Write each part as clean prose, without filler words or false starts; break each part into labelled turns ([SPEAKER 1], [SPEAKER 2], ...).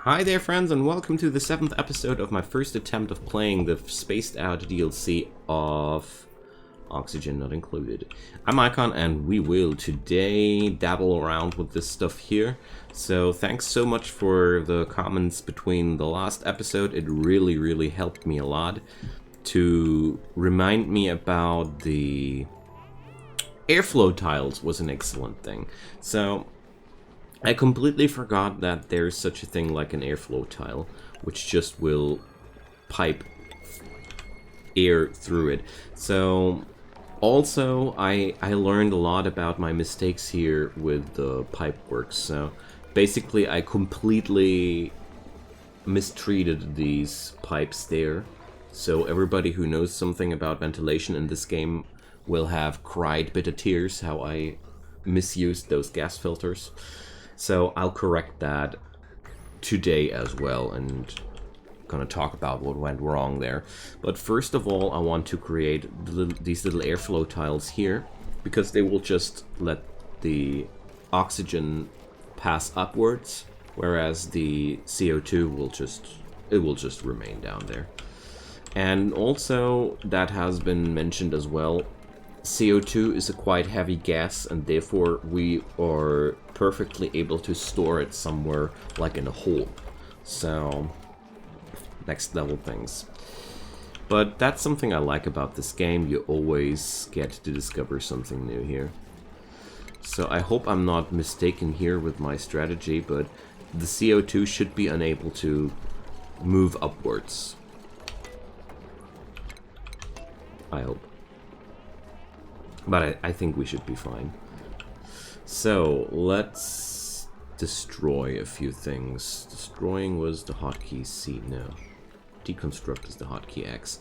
[SPEAKER 1] Hi there friends and welcome to the 7th episode of my first attempt of playing the spaced out DLC of Oxygen Not Included. I'm Icon and we will today dabble around with this stuff here. So thanks so much for the comments between the last episode. It really helped me a lot to remind me about the airflow tiles was an excellent thing. So I completely forgot that there's such a thing like an airflow tile, which just will pipe air through it. So also I learned a lot about my mistakes here with the pipe works. So basically I completely mistreated these pipes there. So everybody who knows something about ventilation in this game will have cried bitter tears how I misused those gas filters. So I'll correct that today as well and gonna talk about what went wrong there. But first of all, I want to create these little airflow tiles here because they will just let the oxygen pass upwards, whereas the CO2 will just remain down there. And also, that has been mentioned as well, CO2 is a quite heavy gas, and therefore we are perfectly able to store it somewhere, like in a hole. So, next level things. But that's something I like about this game, you always get to discover something new here. So I hope I'm not mistaken here with my strategy, but the CO2 should be unable to move upwards. I hope. But I think we should be fine. So, let's destroy a few things. Destroying was the hotkey C, no. Deconstruct is the hotkey X.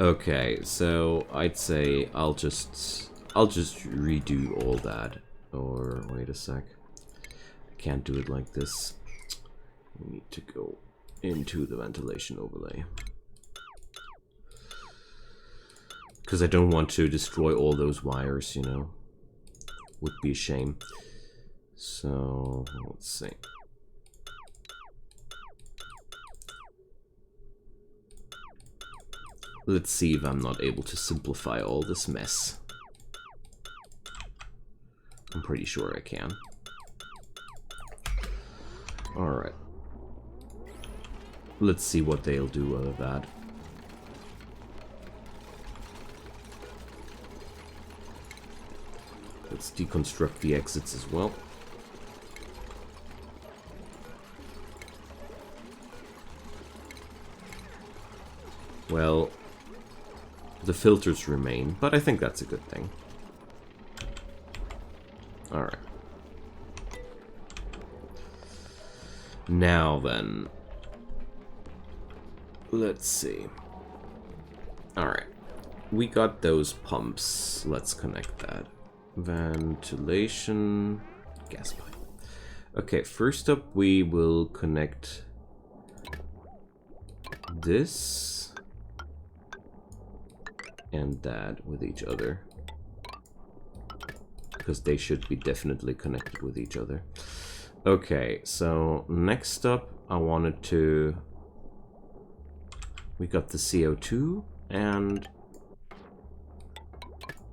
[SPEAKER 1] Okay, so I'd say I'll just redo all that. Or, wait a sec. I can't do it like this. We need to go into the ventilation overlay. Because I don't want to destroy all those wires, you know. Would be a shame. So, let's see. Let's see if I'm not able to simplify all this mess. I'm pretty sure I can. Alright. Let's see what they'll do out of that. Let's deconstruct the exits as well. Well, the filters remain, but I think that's a good thing. Alright. Now then, let's see. Alright, we got those pumps. Let's connect that. Ventilation, gas pipe. Okay, first up we will connect this and that with each other, because they should be definitely connected with each other. Okay, so next up I wanted to... We got the CO2 and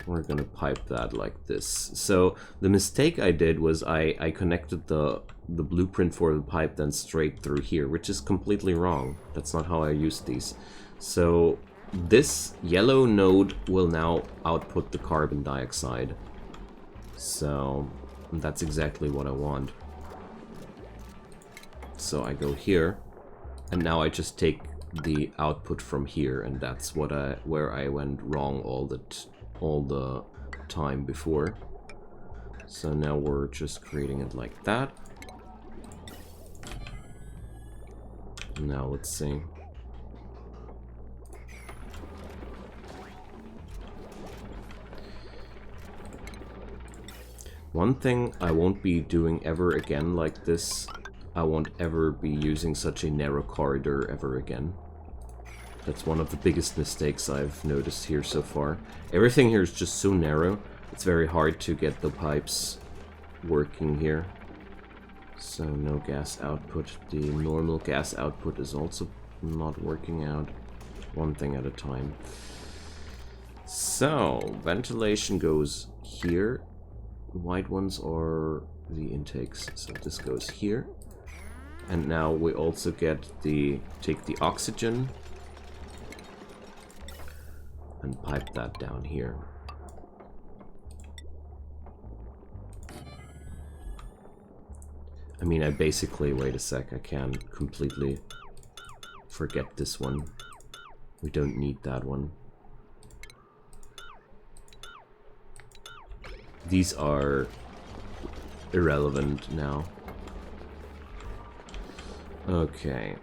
[SPEAKER 1] we're gonna pipe that like this. So the mistake I did was I connected the blueprint for the pipe then straight through here, which is completely wrong. That's not how I use these. So this yellow node will now output the carbon dioxide. So that's exactly what I want. So I go here, and now I just take the output from here, and that's what where I went wrong all the time before. So now we're just creating it like that. Now let's see. One thing I won't be doing ever again like this, I won't ever be using such a narrow corridor ever again. That's one of the biggest mistakes I've noticed here so far. Everything here is just so narrow, it's very hard to get the pipes working here. So no gas output. The normal gas output is also not working out. One thing at a time. So ventilation goes here. White ones are the intakes. So this goes here. And now we also get take the oxygen and pipe that down here. I mean, I basically, wait a sec, I can completely forget this one. We don't need that one. These are irrelevant now. Okay.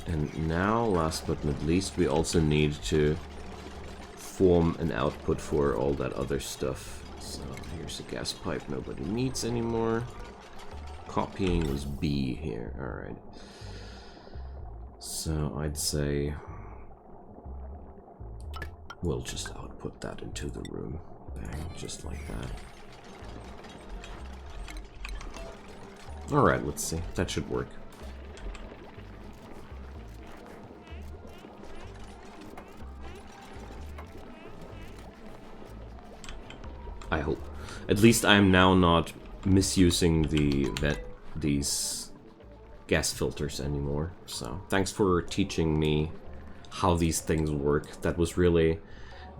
[SPEAKER 1] And now, last but not least, we also need to form an output for all that other stuff. So here's a gas pipe nobody needs anymore. Copying is B here, alright. So I'd say we'll just output that into the room. Bang, just like that. Alright, let's see. That should work. I hope. At least I'm now not misusing these gas filters anymore. So thanks for teaching me how these things work. That was really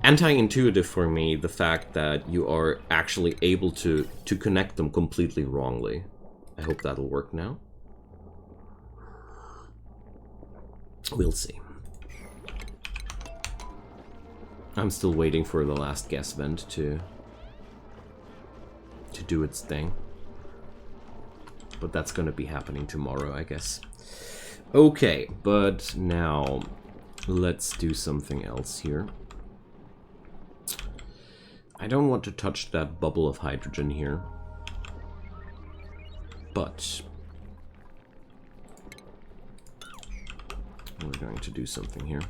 [SPEAKER 1] anti-intuitive for me, the fact that you are actually able to connect them completely wrongly. I hope that'll work now. We'll see. I'm still waiting for the last gas vent to do its thing. But that's gonna be happening tomorrow, I guess. Okay, but now let's do something else here. I don't want to touch that bubble of hydrogen here. But we're going to do something here.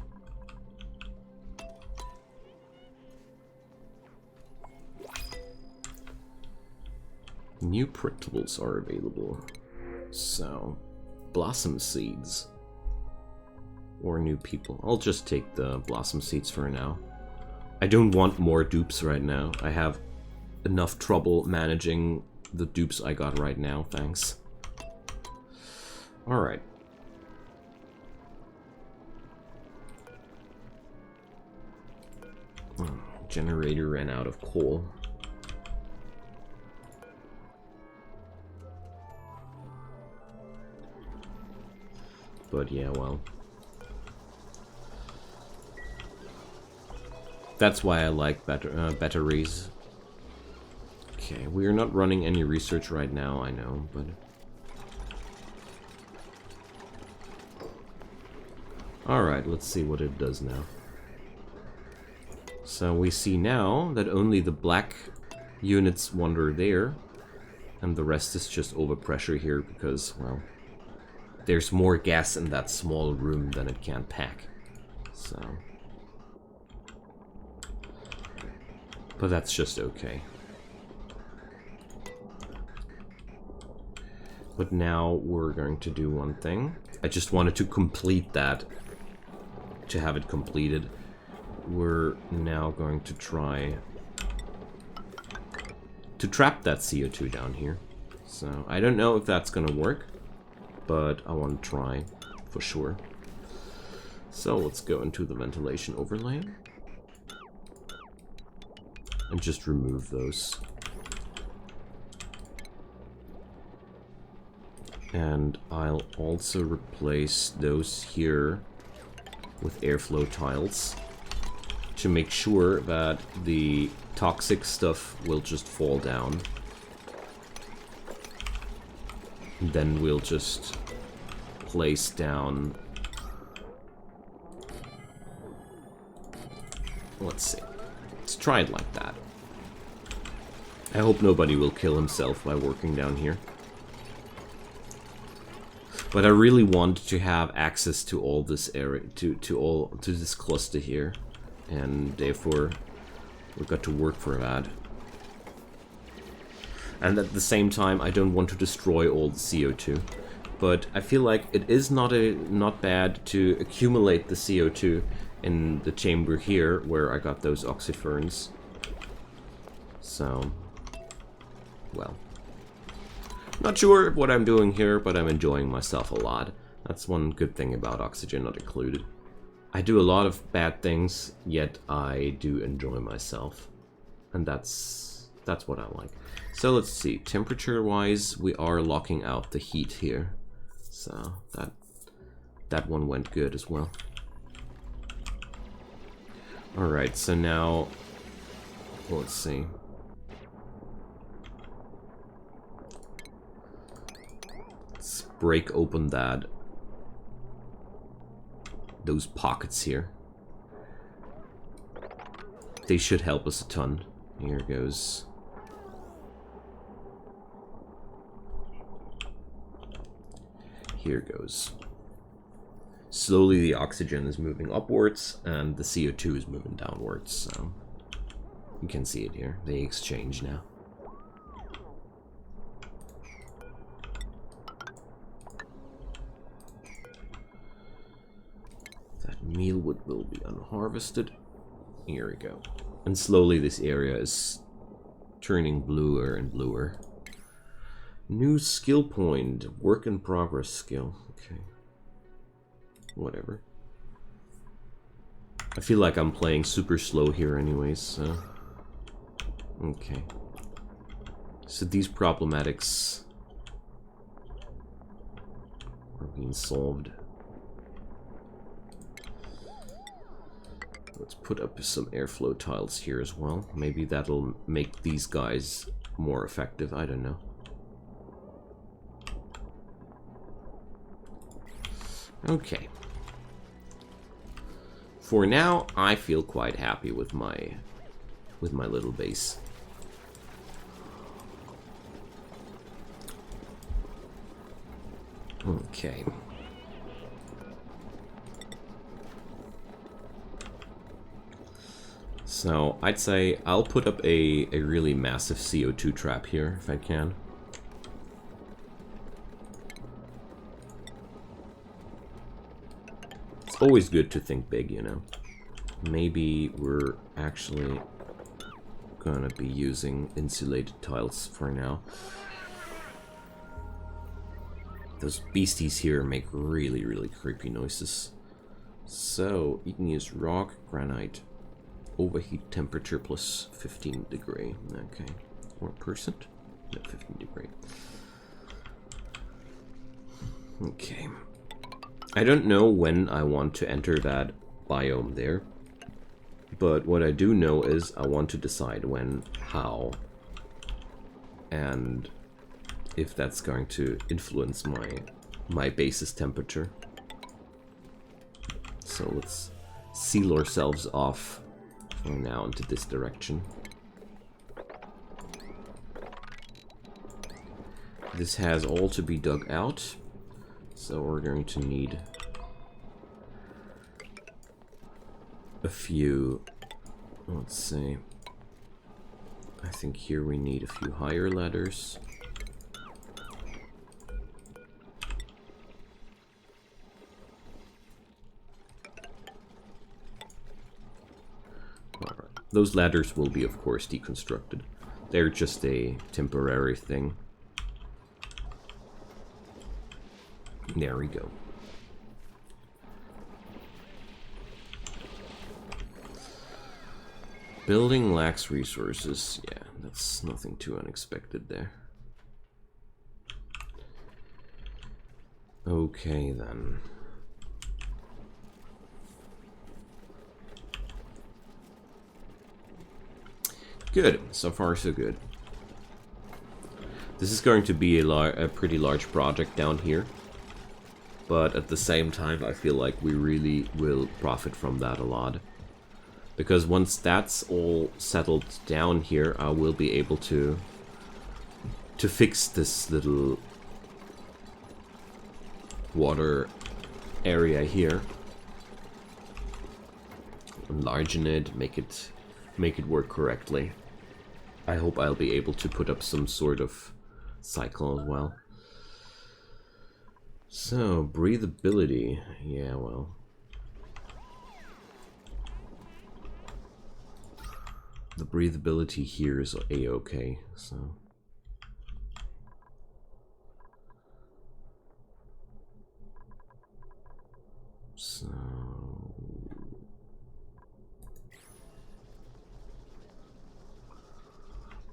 [SPEAKER 1] New printables are available. So, blossom seeds. Or new people. I'll just take the blossom seeds for now. I don't want more dupes right now. I have enough trouble managing the dupes I got right now, thanks. Alright. Generator ran out of coal. But yeah, well. That's why I like batteries. Okay, we are not running any research right now, I know, but... Alright, let's see what it does now. So we see now that only the black units wander there, and the rest is just overpressure here because, well, there's more gas in that small room than it can pack. So... But that's just okay. But now we're going to do one thing. I just wanted to complete that, to have it completed. We're now going to try to trap that CO2 down here. So I don't know if that's gonna work, but I want to try for sure. So let's go into the ventilation overlay and just remove those. And I'll also replace those here with airflow tiles to make sure that the toxic stuff will just fall down. And then we'll just place down... Let's see. Let's try it like that. I hope nobody will kill himself by working down here. But I really want to have access to all this area, to this cluster here, and therefore we've got to work for that. And at the same time, I don't want to destroy all the CO2. But I feel like it is not bad to accumulate the CO2 in the chamber here, where I got those oxyferns. So, well. Not sure what I'm doing here, but I'm enjoying myself a lot. That's one good thing about Oxygen Not Included. I do a lot of bad things, yet I do enjoy myself. And that's what I like. So let's see, temperature-wise, we are locking out the heat here. So that one went good as well. Alright, so now, let's see. Let's break open those pockets here. They should help us a ton. Here goes. Here goes. Slowly the oxygen is moving upwards and the CO2 is moving downwards, so you can see it here. They exchange now. That mealwood will be unharvested. Here we go. And slowly this area is turning bluer and bluer. New skill point. Work in progress skill. Okay. Whatever. I feel like I'm playing super slow here anyways, so... Okay. So these problematics are being solved. Let's put up some airflow tiles here as well. Maybe that'll make these guys more effective. I don't know. Okay. For now, I feel quite happy with my little base. Okay. So, I'd say I'll put up a really massive CO2 trap here, if I can. It's always good to think big, you know. Maybe we're actually gonna be using insulated tiles for now. Those beasties here make really, really creepy noises. So, you can use rock, granite, overheat temperature plus 15 degree. Okay. Or percent? No, 15 degree. Okay. I don't know when I want to enter that biome there. But what I do know is I want to decide when, how, and if that's going to influence my base's temperature. So let's seal ourselves off for now into this direction. This has all to be dug out, so we're going to need a few, let's see, I think here we need a few higher ladders. Alright, those ladders will be, of course, deconstructed. They're just a temporary thing. There we go. Building lacks resources. Yeah, that's nothing too unexpected there. Okay, then. Good. So far, so good. This is going to be a pretty large project down here. But at the same time, I feel like we really will profit from that a lot. Because once that's all settled down here, I will be able to fix this little water area here. Enlargen it, make it work correctly. I hope I'll be able to put up some sort of cycle as well. So, breathability. Yeah, well. The breathability here is a-okay, so... So...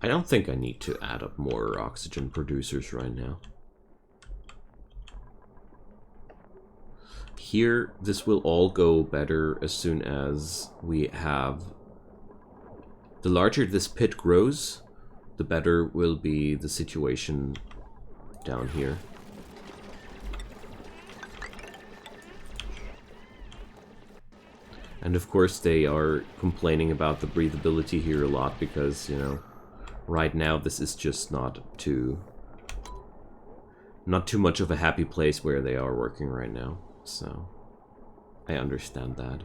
[SPEAKER 1] I don't think I need to add up more oxygen producers right now. Here, this will all go better as soon as we have... The larger this pit grows, the better will be the situation down here. And of course they are complaining about the breathability here a lot because, you know, right now this is just not too much of a happy place where they are working right now. So I understand that.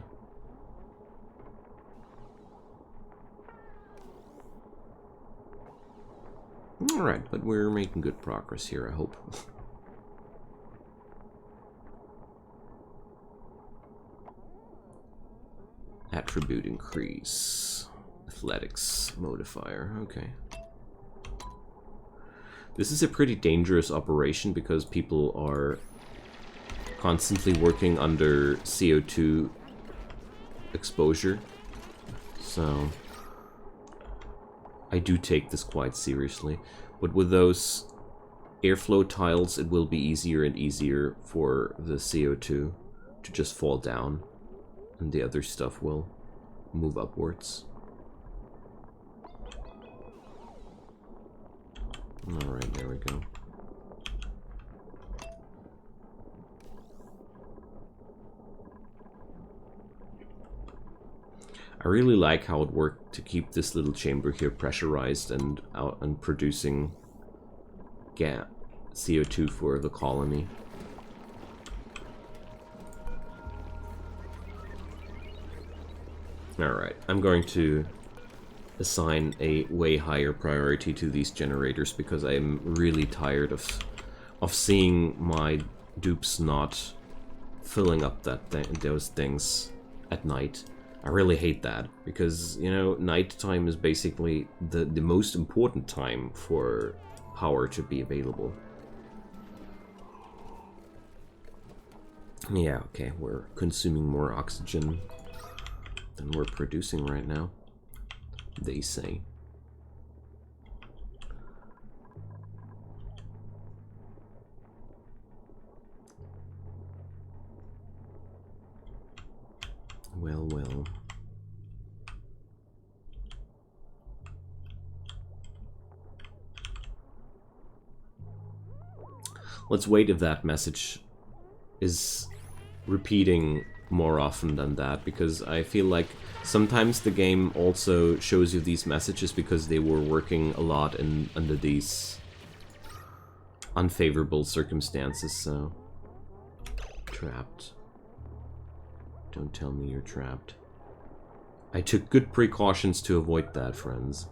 [SPEAKER 1] Alright, but we're making good progress here, I hope. Attribute increase. Athletics modifier, okay. This is a pretty dangerous operation because people are constantly working under CO2 exposure. So I do take this quite seriously. But with those airflow tiles, it will be easier and easier for the CO2 to just fall down. And the other stuff will move upwards. Alright, there we go. I really like how it worked to keep this little chamber here pressurized and out and producing CO2 for the colony. Alright, I'm going to assign a way higher priority to these generators because I'm really tired of seeing my dupes not filling up those things at night. I really hate that because, you know, nighttime is basically the most important time for power to be available. Yeah, okay, we're consuming more oxygen than we're producing right now, they say. Well, well. Let's wait if that message is repeating more often than that, because I feel like sometimes the game also shows you these messages because they were working a lot under these unfavorable circumstances, so... Trapped. Don't tell me you're trapped. I took good precautions to avoid that, friends.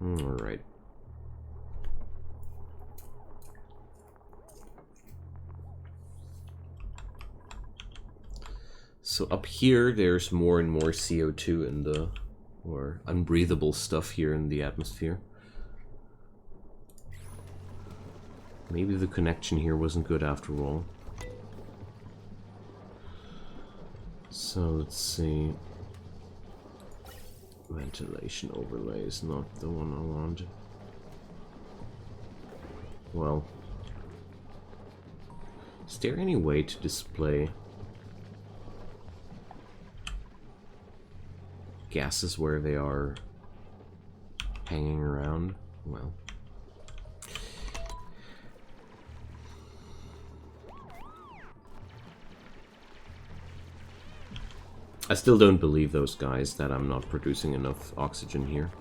[SPEAKER 1] Alright. So up here, there's more and more CO2 in the, or unbreathable stuff here in the atmosphere. Maybe the connection here wasn't good after all. So let's see. Ventilation overlay is not the one I want. Well, is there any way to display gases where they are hanging around? Well, I still don't believe those guys that I'm not producing enough oxygen here.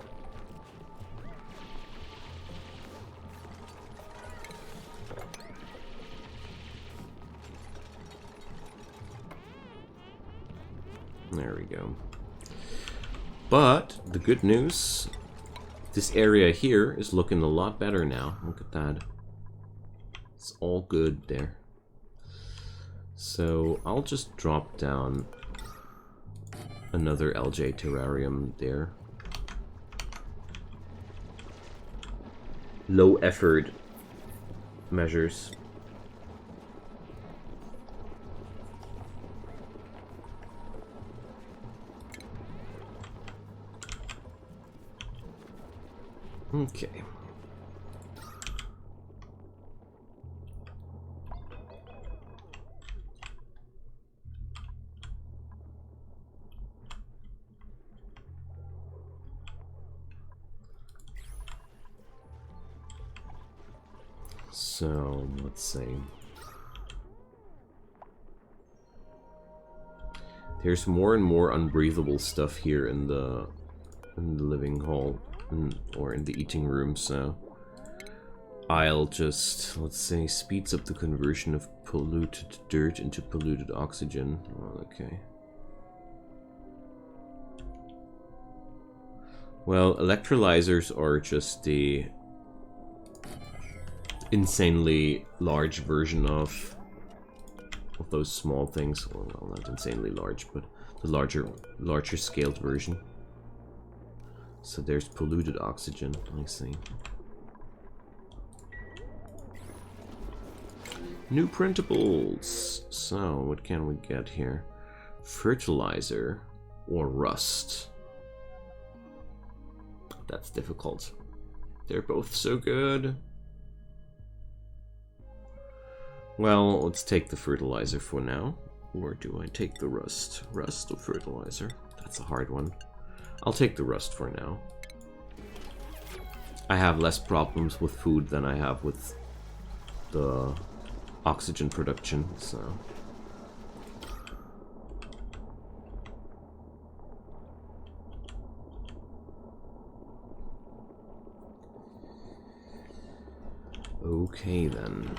[SPEAKER 1] we go. But the good news, this area here is looking a lot better now. Look at that. It's all good there. So I'll just drop down another LJ terrarium there. Low effort measures. Okay. So, let's see. There's more and more unbreathable stuff here in the living hall, or in the eating room, so I'll just, let's say, speeds up the conversion of polluted dirt into polluted oxygen. Oh, okay. Well, electrolyzers are just the insanely large version of those small things. Well, not insanely large, but the larger scaled version. So there's polluted oxygen, I see. New printables! So, what can we get here? Fertilizer or rust? That's difficult. They're both so good. Well, let's take the fertilizer for now. Or do I take the rust? Rust or fertilizer? That's a hard one. I'll take the rust for now. I have less problems with food than I have with the oxygen production, so... Okay, then.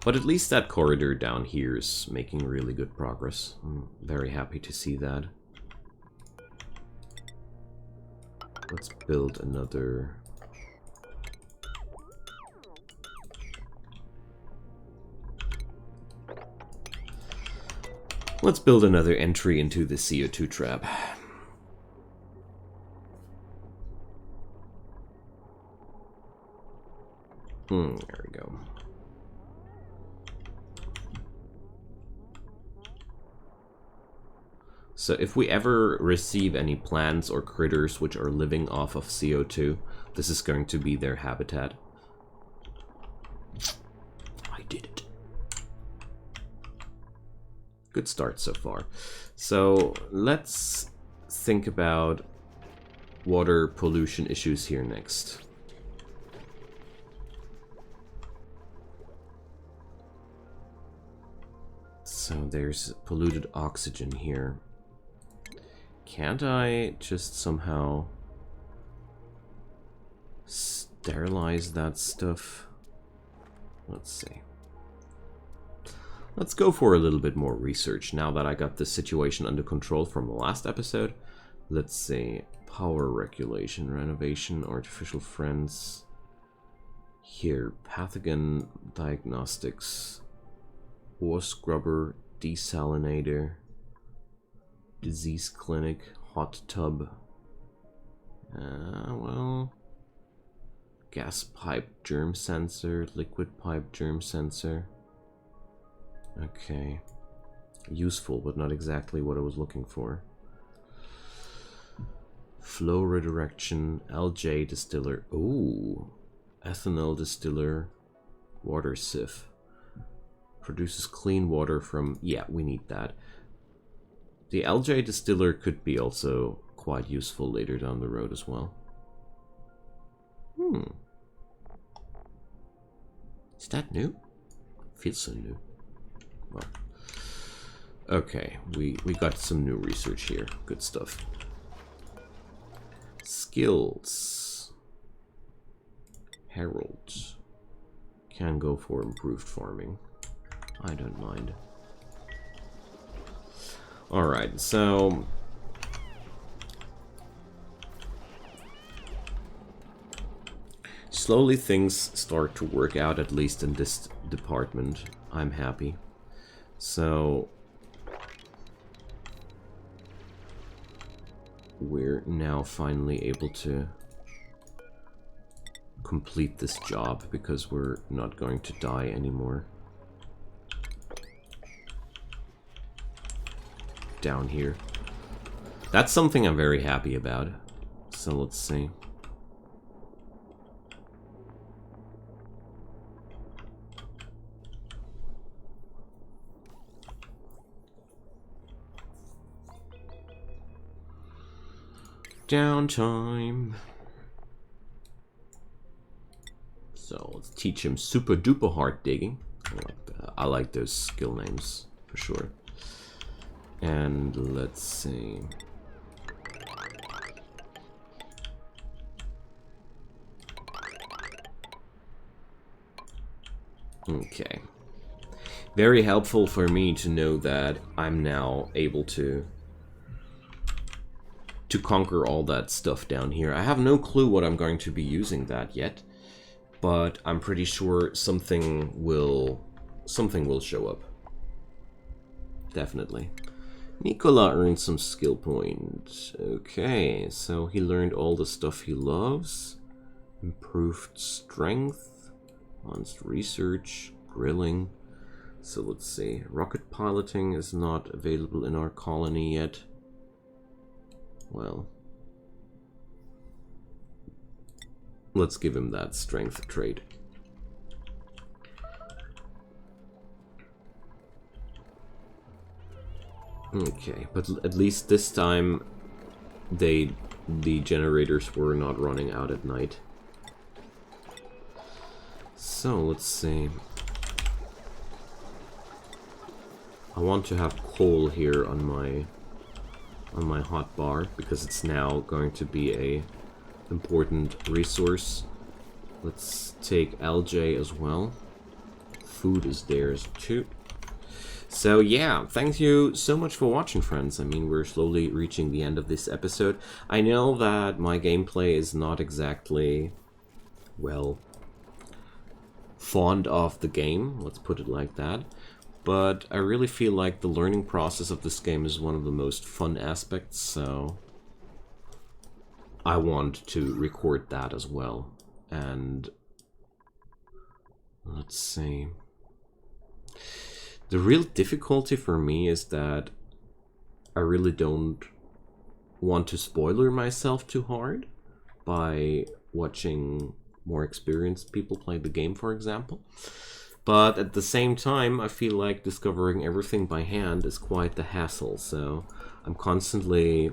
[SPEAKER 1] But at least that corridor down here is making really good progress. I'm very happy to see that. Let's build another... Let's build another entry into the CO2 trap. There we go. So if we ever receive any plants or critters which are living off of CO2, this is going to be their habitat. I did it. Good start so far. So let's think about water pollution issues here next. So there's polluted oxygen here. Can't I just somehow sterilize that stuff? Let's see. Let's go for a little bit more research now that I got this situation under control from the last episode. Let's see. Power regulation, renovation, artificial friends. Here, pathogen diagnostics, ore scrubber, desalinator, disease clinic, hot tub. Well, gas pipe germ sensor, liquid pipe germ sensor. Okay, useful, but not exactly what I was looking for. Flow redirection, LJ distiller. Ooh, ethanol distiller, water sieve. Produces clean water from... Yeah, we need that. The LJ distiller could be also quite useful later down the road as well. Is that new? Feels so new. Well, okay, we got some new research here. Good stuff. Skills. Herald. Can go for improved farming. I don't mind. Alright, so... slowly things start to work out, at least in this department. I'm happy. So... we're now finally able to complete this job, because we're not going to die anymore. Down here. That's something I'm very happy about. So let's see. Downtime. So let's teach him super duper hard digging. I like those skill names for sure. And let's see. Okay. Very helpful for me to know that I'm now able to conquer all that stuff down here. I have no clue what I'm going to be using that yet, but I'm pretty sure something will show up. Definitely. Nicola earned some skill points. Okay, so he learned all the stuff he loves. Improved strength, advanced research, grilling. So let's see. Rocket piloting is not available in our colony yet. Well, let's give him that strength trait. Okay, but at least this time the generators were not running out at night. So let's see. I want to have coal here on my hot bar, because it's now going to be a important resource. Let's take LJ as well. Food is theirs too. So yeah, thank you so much for watching, friends. I mean, we're slowly reaching the end of this episode. I know that my gameplay is not exactly, well, fond of the game, let's put it like that. But I really feel like the learning process of this game is one of the most fun aspects, so I want to record that as well. And let's see. The real difficulty for me is that I really don't want to spoiler myself too hard by watching more experienced people play the game, for example. But at the same time, I feel like discovering everything by hand is quite the hassle, so I'm constantly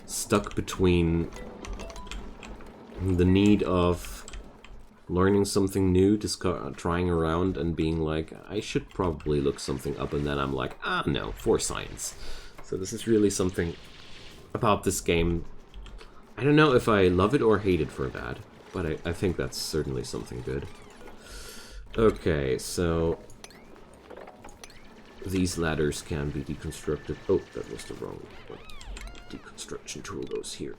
[SPEAKER 1] stuck between the need of learning something new, trying around, and being like, I should probably look something up, and then I'm like, ah, no, for science. So this is really something about this game. I don't know if I love it or hate it for that, but I think that's certainly something good. Okay, so these ladders can be deconstructed. Oh, that was the wrong one. Deconstruction tool goes here.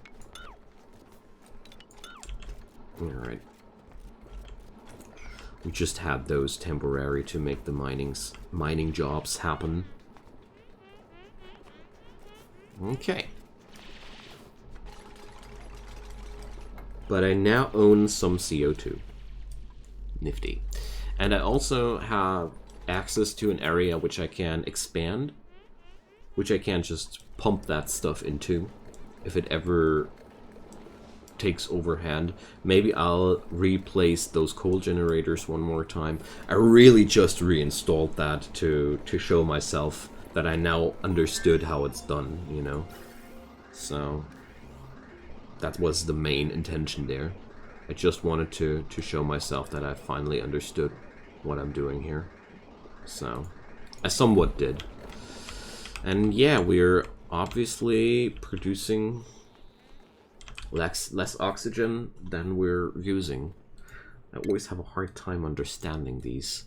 [SPEAKER 1] Alright. We just had those temporary to make the mining jobs happen. Okay. But I now own some CO2. Nifty. And I also have access to an area which I can expand, which I can just pump that stuff into if it ever takes overhand. Maybe I'll replace those coal generators one more time. I really just reinstalled that to show myself that I now understood how it's done, you know. So that was the main intention there. I just wanted to show myself that I finally understood what I'm doing here. So I somewhat did. And yeah, we're obviously producing less oxygen than we're using. I always have a hard time understanding these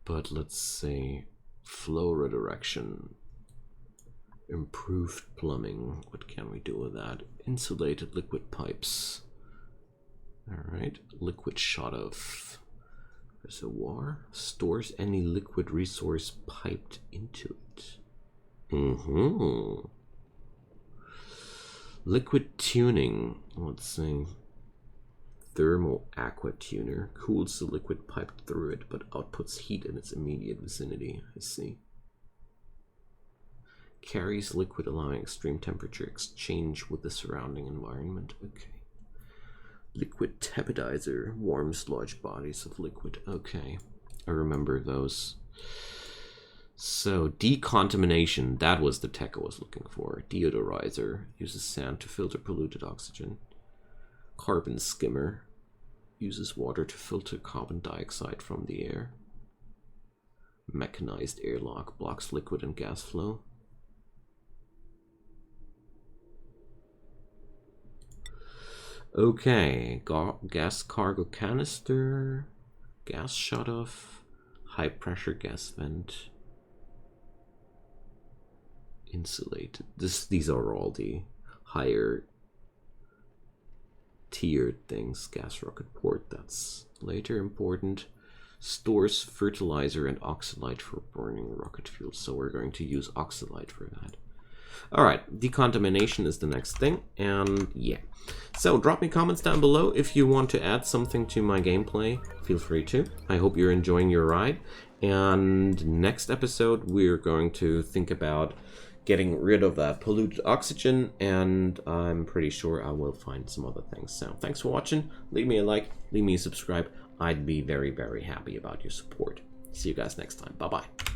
[SPEAKER 1] But let's say flow redirection, improved plumbing. What can we do with that? Insulated liquid pipes. All right, liquid shut-off. Reservoir stores any liquid resource piped into it. Liquid tuning. Let's see. Thermal aqua tuner cools the liquid piped through it, but outputs heat in its immediate vicinity. I see. Carries liquid, allowing extreme temperature exchange with the surrounding environment. Okay. Liquid tapidizer warms large bodies of liquid. Okay, I remember those. So decontamination, that was the tech I was looking for. Deodorizer uses sand to filter polluted oxygen. Carbon skimmer uses water to filter carbon dioxide from the air. Mechanized airlock blocks liquid and gas flow. Okay, gas cargo canister, gas shutoff, high pressure gas vent, insulated. These are all the higher tiered things. Gas rocket port, that's later important. Stores fertilizer and oxalite for burning rocket fuel, so we're going to use oxalite for that. Alright, decontamination is the next thing, and yeah. So drop me comments down below if you want to add something to my gameplay. Feel free to. I hope you're enjoying your ride. And next episode, we're going to think about getting rid of that polluted oxygen, and I'm pretty sure I will find some other things. So thanks for watching. Leave me a like, leave me a subscribe. I'd be very, very happy about your support. See you guys next time. Bye-bye.